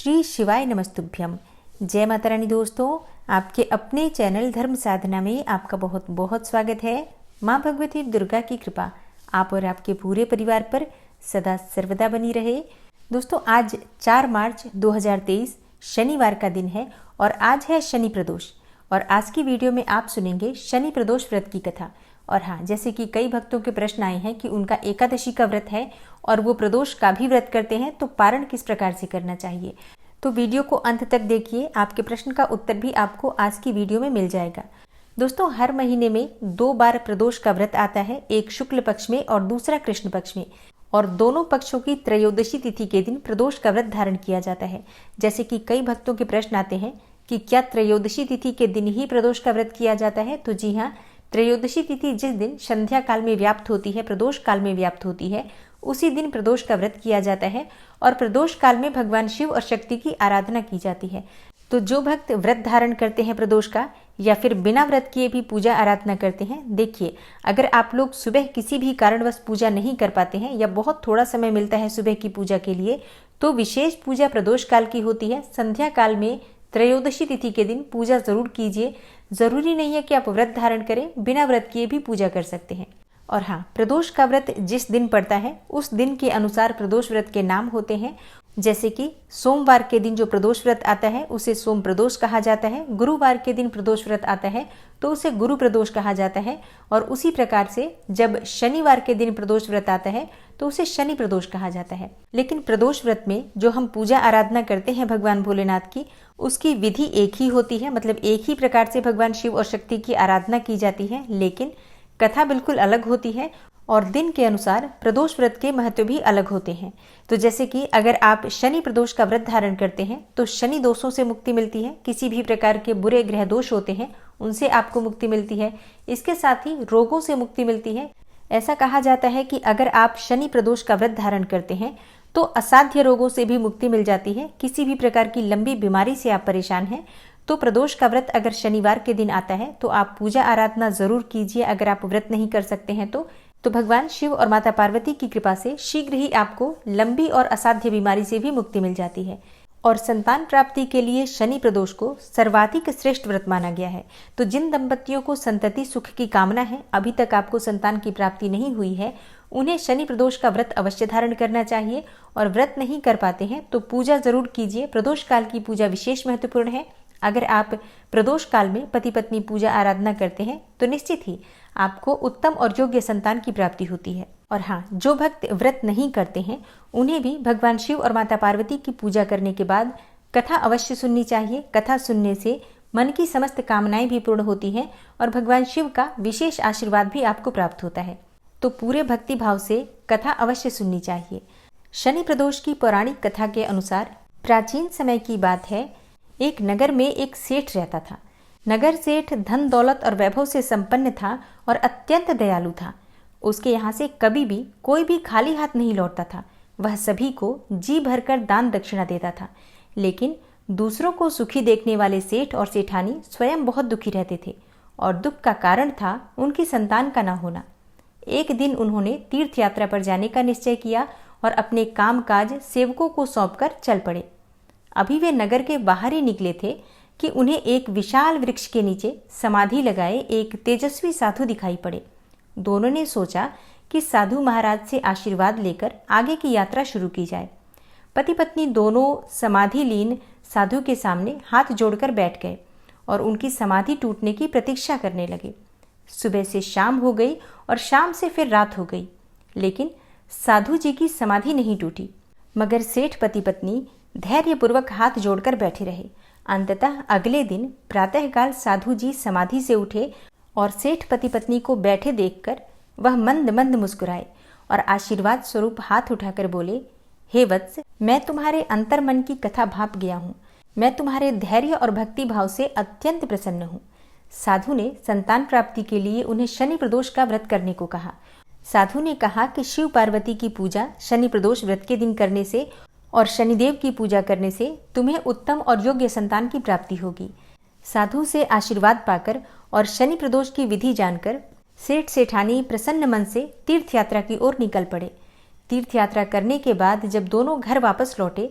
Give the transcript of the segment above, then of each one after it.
श्री शिवाय नमस्तुभ्यम। जय माता रानी। दोस्तों, आपके अपने चैनल धर्म साधना में आपका बहुत बहुत स्वागत है। माँ भगवती दुर्गा की कृपा आप और आपके पूरे परिवार पर सदा सर्वदा बनी रहे। दोस्तों, आज 4 मार्च 2023 शनिवार का दिन है और आज है शनि प्रदोष। और आज की वीडियो में आप सुनेंगे शनि प्रदोष व्रत की कथा। और हाँ, जैसे कि कई भक्तों के प्रश्न आए हैं कि उनका एकादशी का व्रत है और वो प्रदोष का भी व्रत करते हैं, तो पारण किस प्रकार से करना चाहिए। तो वीडियो को अंत तक देखिए, आपके प्रश्न का उत्तर भी आपको आज की वीडियो में मिल जाएगा। दोस्तों, हर महीने में 2 बार प्रदोष का व्रत आता है, एक शुक्ल पक्ष में और दूसरा कृष्ण पक्ष में। और दोनों पक्षों की त्रयोदशी तिथि के दिन प्रदोष का व्रत धारण किया जाता है। जैसे कि कई भक्तों के प्रश्न आते हैं कि क्या त्रयोदशी तिथि के दिन ही प्रदोष का व्रत किया जाता है। तो जी हाँ, त्रयोदशी तिथि जिस दिन संध्या काल में व्याप्त होती है, प्रदोष काल में व्याप्त होती है, उसी दिन प्रदोष का व्रत किया जाता है। और प्रदोष काल में भगवान शिव और शक्ति की आराधना की जाती है। तो जो भक्त व्रत धारण करते हैं प्रदोष का, या फिर बिना व्रत किए भी पूजा आराधना करते हैं, देखिए, अगर आप लोग सुबह किसी भी कारणवश पूजा नहीं कर पाते हैं या बहुत थोड़ा समय मिलता है सुबह की पूजा के लिए, तो विशेष पूजा प्रदोष काल की होती है। संध्या काल में त्रयोदशी तिथि के दिन पूजा जरूर कीजिए। जरूरी नहीं है कि आप व्रत धारण करें, बिना व्रत किए भी पूजा कर सकते हैं। और हाँ, प्रदोष का व्रत जिस दिन पड़ता है उस दिन के अनुसार प्रदोष व्रत के नाम होते हैं। जैसे कि सोमवार के दिन जो प्रदोष व्रत आता है उसे सोम प्रदोष कहा जाता है। गुरुवार के दिन प्रदोष व्रत आता है तो उसे गुरु प्रदोष कहा जाता है। और उसी प्रकार से जब शनिवार के दिन प्रदोष व्रत आता है तो उसे शनि प्रदोष कहा जाता है। लेकिन प्रदोष व्रत में जो हम पूजा आराधना करते हैं भगवान भोलेनाथ की, उसकी विधि एक ही होती है। मतलब एक ही प्रकार से भगवान शिव और शक्ति की आराधना की जाती है, लेकिन कथा बिल्कुल अलग होती है और दिन के अनुसार प्रदोष व्रत के महत्व भी अलग होते हैं। तो जैसे कि अगर आप शनि प्रदोष का व्रत धारण करते हैं तो शनि दोषों से मुक्ति मिलती है। किसी भी प्रकार के बुरे ग्रह दोष होते हैं उनसे आपको मुक्ति मिलती है। इसके साथ ही रोगों से मुक्ति मिलती है। ऐसा कहा जाता है कि अगर आप शनि प्रदोष का व्रत धारण करते हैं तो असाध्य रोगों से भी मुक्ति मिल जाती है। किसी भी प्रकार की लंबी बीमारी से आप परेशान हैं तो प्रदोष का व्रत अगर शनिवार के दिन आता है तो आप पूजा आराधना जरूर कीजिए। अगर आप व्रत नहीं कर सकते हैं तो भगवान शिव और माता पार्वती की कृपा से शीघ्र ही आपको लंबी और असाध्य बीमारी से भी मुक्ति मिल जाती है। और संतान प्राप्ति के लिए शनि प्रदोष को सर्वाधिक श्रेष्ठ व्रत माना गया है। तो जिन दंपतियों को संतति सुख की कामना है, अभी तक आपको संतान की प्राप्ति नहीं हुई है, उन्हें शनि प्रदोष का व्रत अवश्य धारण करना चाहिए। और व्रत नहीं कर पाते हैं तो पूजा जरूर कीजिए। प्रदोष काल की पूजा विशेष महत्वपूर्ण है। अगर आप प्रदोष काल में पति पत्नी पूजा आराधना करते हैं तो निश्चित ही आपको उत्तम और योग्य संतान की प्राप्ति होती है। और हाँ, जो भक्त व्रत नहीं करते हैं उन्हें भी भगवान शिव और माता पार्वती की पूजा करने के बाद कथा अवश्य सुननी चाहिए। कथा सुनने से मन की समस्त कामनाएं भी पूर्ण होती हैं और भगवान शिव का विशेष आशीर्वाद भी आपको प्राप्त होता है। तो पूरे भक्ति भाव से कथा अवश्य सुननी चाहिए। शनि प्रदोष की पौराणिक कथा के अनुसार प्राचीन समय की बात है, एक नगर में एक सेठ रहता था। नगर सेठ धन दौलत और वैभव से संपन्न था और अत्यंत दयालु था। उसके यहाँ से कभी भी कोई भी खाली हाथ नहीं लौटता था। वह सभी को जी भरकर दान दक्षिणा देता था। लेकिन दूसरों को सुखी देखने वाले सेठ और सेठानी स्वयं बहुत दुखी रहते थे और दुख का कारण था उनकी संतान का न होना। एक दिन उन्होंने तीर्थ यात्रा पर जाने का निश्चय किया और अपने काम काज सेवकों को सौंपकर चल पड़े। अभी वे नगर के बाहर ही निकले थे कि उन्हें एक विशाल वृक्ष के नीचे समाधि लगाए एक तेजस्वी साधु दिखाई पड़े। दोनों ने सोचा कि साधु महाराज से आशीर्वाद लेकर आगे की यात्रा शुरू की जाए। पति पत्नी दोनों समाधि लीन साधु के सामने हाथ जोड़कर बैठ गए और उनकी समाधि टूटने की प्रतीक्षा करने लगे। सुबह से शाम हो गई और शाम से फिर रात हो गई, लेकिन साधु जी की समाधि नहीं टूटी। मगर सेठ पति पत्नी धैर्यपूर्वक हाथ जोड़कर बैठे रहे। अंततः अगले दिन प्रातःकाल साधु जी समाधि से उठे और सेठ पति पत्नी को बैठे देखकर वह मंद मंद मुस्कुराए और आशीर्वाद स्वरूप हाथ उठाकर बोले, हे वत्स, मैं तुम्हारे अंतर मन की कथा भाप गया हूँ। मैं तुम्हारे धैर्य और भक्ति भाव से अत्यंत प्रसन्न हूँ। साधु ने संतान प्राप्ति के लिए उन्हें शनि प्रदोष का व्रत करने को कहा। साधु ने कहा कि शिव पार्वती की पूजा शनि प्रदोष व्रत के दिन करने से और शनिदेव की पूजा करने से तुम्हें उत्तम और योग्य संतान की प्राप्ति होगी। साधु से आशीर्वाद पाकर और शनि प्रदोष की विधि जानकर सेठ सेठानी प्रसन्न मन से तीर्थ यात्रा की ओर निकल पड़े। तीर्थ यात्रा करने के बाद जब दोनों घर वापस लौटे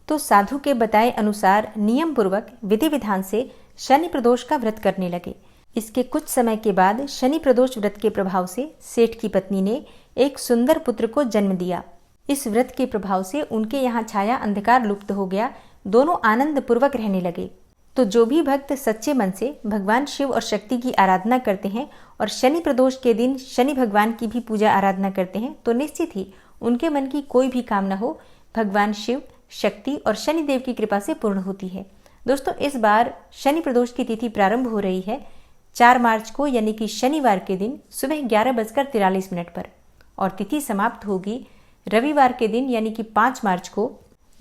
तो साधु के बताए अनुसार नियम पूर्वक विधि विधान से शनि प्रदोष का व्रत करने लगे। इसके कुछ समय के बाद शनि प्रदोष व्रत के प्रभाव से सेठ की पत्नी ने एक सुंदर पुत्र को जन्म दिया। इस व्रत के प्रभाव से उनके यहाँ छाया अंधकार लुप्त हो गया। दोनों आनंद पूर्वक रहने लगे। तो जो भी भक्त सच्चे मन से भगवान शिव और शक्ति की आराधना करते हैं और शनि प्रदोष के दिन शनि भगवान की भी पूजा आराधना करते हैं तो निश्चित ही उनके मन की कोई भी कामना हो भगवान शिव, शक्ति और शनिदेव की कृपा से पूर्ण होती है। दोस्तों, इस बार शनि प्रदोष की तिथि प्रारंभ हो रही है 4 मार्च को, यानी कि शनिवार के दिन सुबह 11:43 पर, और तिथि समाप्त होगी रविवार के दिन यानी कि 5 मार्च को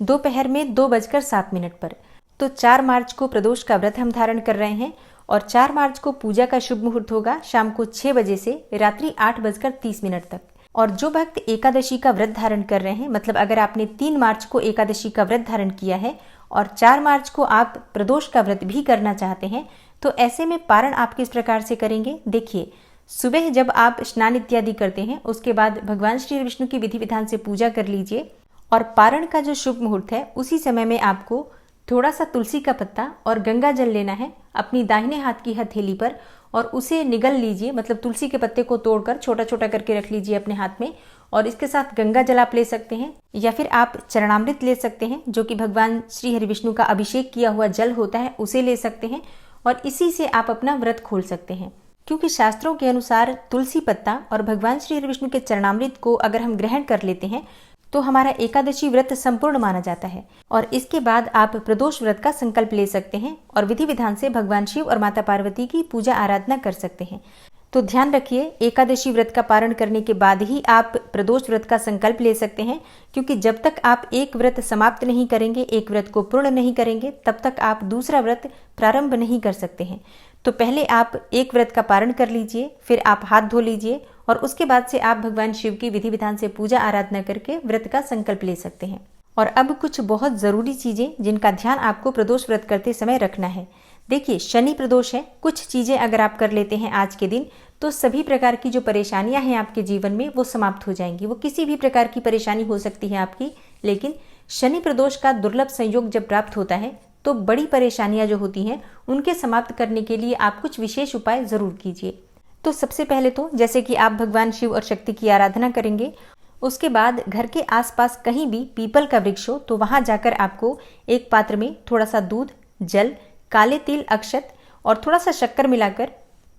दोपहर में 2:07 पर। तो 4 मार्च को प्रदोष का व्रत हम धारण कर रहे हैं और 4 मार्च को पूजा का शुभ मुहूर्त होगा शाम को 6 बजे से रात्रि 8:30 तक। और जो भक्त एकादशी का व्रत धारण कर रहे हैं, मतलब अगर आपने 3 मार्च को एकादशी का व्रत धारण किया है और 4 मार्च को आप प्रदोष का व्रत भी करना चाहते हैं, तो ऐसे में पारण आप किस प्रकार से करेंगे। देखिए, सुबह जब आप स्नान इत्यादि करते हैं उसके बाद भगवान श्री विष्णु की विधि विधान से पूजा कर लीजिए और पारण का जो शुभ मुहूर्त है उसी समय में आपको थोड़ा सा तुलसी का पत्ता और गंगा जल लेना है अपनी दाहिने हाथ की हथेली पर और उसे निगल लीजिए। मतलब तुलसी के पत्ते को तोड़कर छोटा छोटा करके रख लीजिए अपने हाथ में और इसके साथ गंगा जल आप ले सकते हैं या फिर आप चरणामृत ले सकते हैं जो कि भगवान श्री हरि विष्णु का अभिषेक किया हुआ जल होता है, उसे ले सकते हैं और इसी से आप अपना व्रत खोल सकते हैं। क्योंकि शास्त्रों के अनुसार तुलसी पत्ता और भगवान श्री हरि विष्णु के चरणामृत को अगर हम ग्रहण कर लेते हैं तो हमारा एकादशी व्रत संपूर्ण माना जाता है। और इसके बाद आप प्रदोष व्रत का संकल्प ले सकते हैं और विधि विधान से भगवान शिव और माता पार्वती की पूजा आराधना कर सकते हैं। तो ध्यान रखिए, एकादशी व्रत का पारण करने के बाद ही आप प्रदोष व्रत का संकल्प ले सकते हैं, क्योंकि जब तक आप एक व्रत समाप्त नहीं करेंगे, एक व्रत को पूर्ण नहीं करेंगे, तब तक आप दूसरा व्रत प्रारंभ नहीं कर सकते हैं। तो पहले आप एक व्रत का पारण कर लीजिए, फिर आप हाथ धो लीजिए और उसके बाद से आप भगवान शिव की विधि विधान से पूजा आराधना करके व्रत का संकल्प ले सकते हैं। और अब कुछ बहुत जरूरी चीजें जिनका ध्यान आपको प्रदोष व्रत करते समय रखना है। देखिए, शनि प्रदोष है, कुछ चीजें अगर आप कर लेते हैं आज के दिन तो सभी प्रकार की जो परेशानियां हैं आपके जीवन में वो समाप्त हो जाएंगी। वो किसी भी प्रकार की परेशानी हो सकती है आपकी, लेकिन शनि प्रदोष का दुर्लभ संयोग जब प्राप्त होता है तो बड़ी परेशानियां जो होती हैं उनके समाप्त करने के लिए आप कुछ विशेष उपाय जरूर कीजिए। तो सबसे पहले तो जैसे कि आप भगवान शिव और शक्ति की आराधना करेंगे, उसके बाद घर के आसपास कहीं भी पीपल का वृक्ष हो तो वहां जाकर आपको एक पात्र में थोड़ा सा दूध, जल, काले तिल, अक्षत और थोड़ा सा शक्कर मिलाकर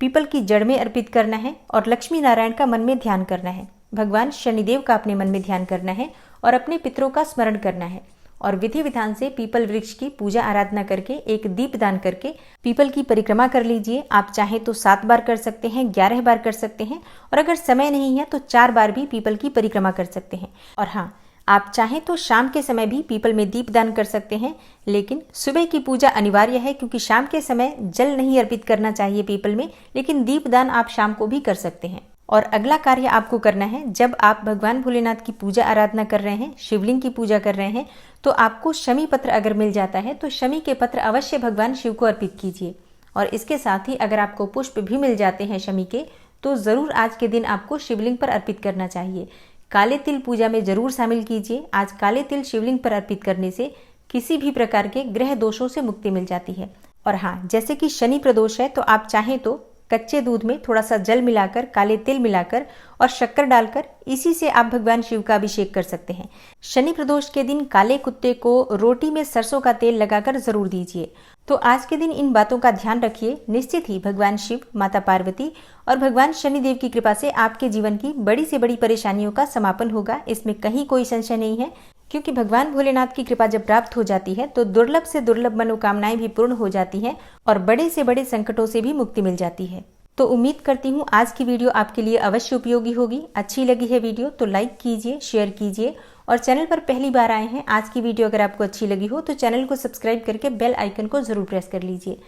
पीपल की जड़ में अर्पित करना है और लक्ष्मी नारायण का मन में ध्यान करना है। भगवान शनिदेव का अपने मन में ध्यान करना है और अपने पितरों का स्मरण करना है और विधि विधान से पीपल वृक्ष की पूजा आराधना करके एक दीप दान करके पीपल की परिक्रमा कर लीजिए। आप चाहे तो 7 बार कर सकते हैं, 11 बार कर सकते हैं और अगर समय नहीं है तो 4 बार भी पीपल की परिक्रमा कर सकते हैं। और हाँ, आप चाहें तो शाम के समय भी पीपल में दीप दान कर सकते हैं, लेकिन सुबह की पूजा अनिवार्य है क्योंकि शाम के समय जल नहीं अर्पित करना चाहिए पीपल में, लेकिन दीप दान आप शाम को भी कर सकते हैं। और अगला कार्य आपको करना है, जब आप भगवान भोलेनाथ की पूजा आराधना कर रहे हैं, शिवलिंग की पूजा कर रहे हैं, तो आपको शमी पत्र अगर मिल जाता है तो शमी के पत्र अवश्य भगवान शिव को अर्पित कीजिए। और इसके साथ ही अगर आपको पुष्प भी मिल जाते हैं शमी के, तो जरूर आज के दिन आपको शिवलिंग पर अर्पित करना चाहिए। काले तिल पूजा में जरूर शामिल कीजिए। आज काले तिल शिवलिंग पर अर्पित करने से किसी भी प्रकार के ग्रह दोषों से मुक्ति मिल जाती है। और हाँ, जैसे कि शनि प्रदोष है तो आप चाहें तो कच्चे दूध में थोड़ा सा जल मिलाकर, काले तिल मिलाकर और शक्कर डालकर इसी से आप भगवान शिव का अभिषेक कर सकते हैं। शनि प्रदोष के दिन काले कुत्ते को रोटी में सरसों का तेल लगाकर जरूर दीजिए। तो आज के दिन इन बातों का ध्यान रखिए, निश्चित ही भगवान शिव, माता पार्वती और भगवान शनिदेव की कृपा से आपके जीवन की बड़ी से बड़ी परेशानियों का समापन होगा। इसमें कहीं कोई संशय नहीं है, क्योंकि भगवान भोलेनाथ की कृपा जब प्राप्त हो जाती है तो दुर्लभ से दुर्लभ मनोकामनाएं भी पूर्ण हो जाती हैं और बड़े से बड़े संकटों से भी मुक्ति मिल जाती है। तो उम्मीद करती हूँ आज की वीडियो आपके लिए अवश्य उपयोगी होगी। अच्छी लगी है वीडियो तो लाइक कीजिए, शेयर कीजिए और चैनल पर पहली बार आए हैं, आज की वीडियो अगर आपको अच्छी लगी हो तो चैनल को सब्सक्राइब करके बेल आइकन को जरूर प्रेस कर लीजिए।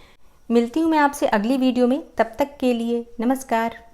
मिलती हूँ मैं आपसे अगली वीडियो में, तब तक के लिए नमस्कार।